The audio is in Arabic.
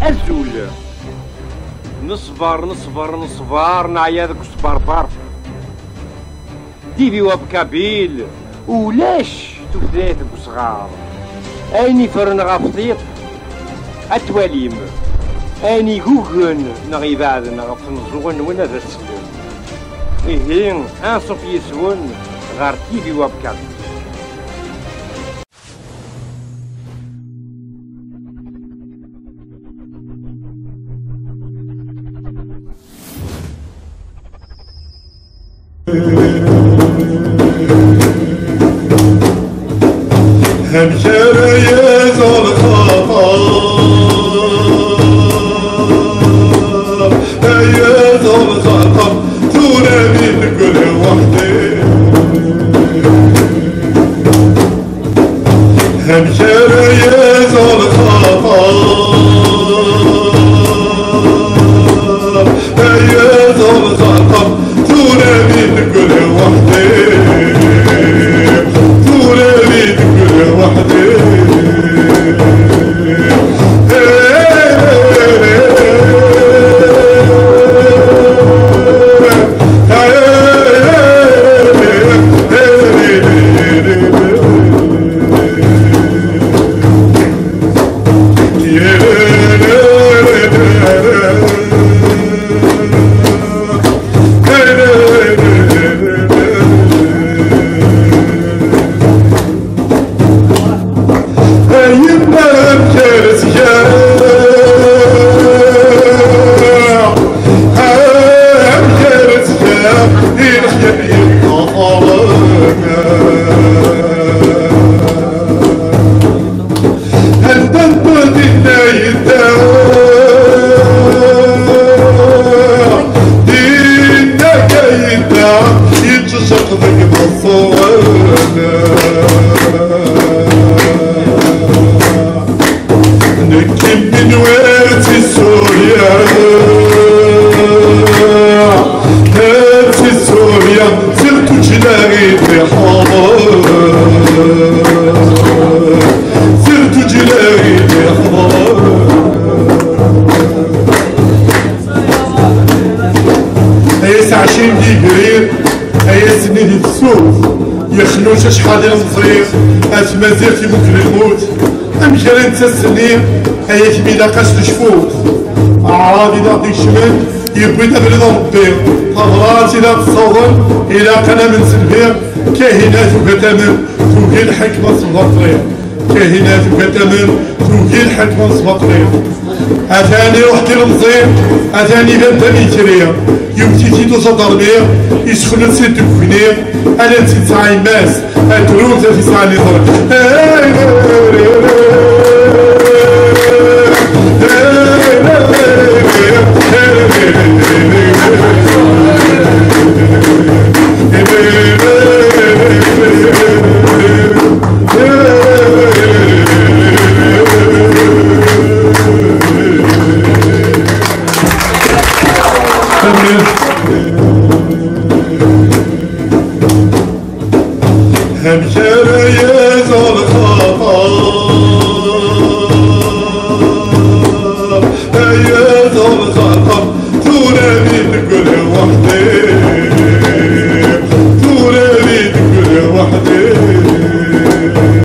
أزول نصبر نصبر نصبر نعيا ذاك الصبربر ديفي وبكابيل ولاش تفدات وصغار اني فرن غفطيط اتواليم اني جوجن نغي بعد نغف نزغن ولا ذا السلم إيه أنصف يسون غار تيفي وبكابيل. همشر يزال خطا يزال خطا توني كل وحدي همشر يزال خطا يزال خطا توني كل وحدي توني كل وحدي يخلوش شحال المصريف مازال في ممكن الموت امشي انت السنين هي كبي لاقاش تشفوت اعراضي داقي الشمال يبغي تبرد ربي طغرات الى تصور الى قنا من سلبير كاهنات وكتامن توهي الحكمه صباطريق كاهنات وكتامن توهي الحكمه صباطريق اثاني وحدي المصير اثاني بنت ميتريا يمتي تيتو صدربير يسخن نسيت تكفنير انا نسيت ساعي ماس اتروز في ساعي نظر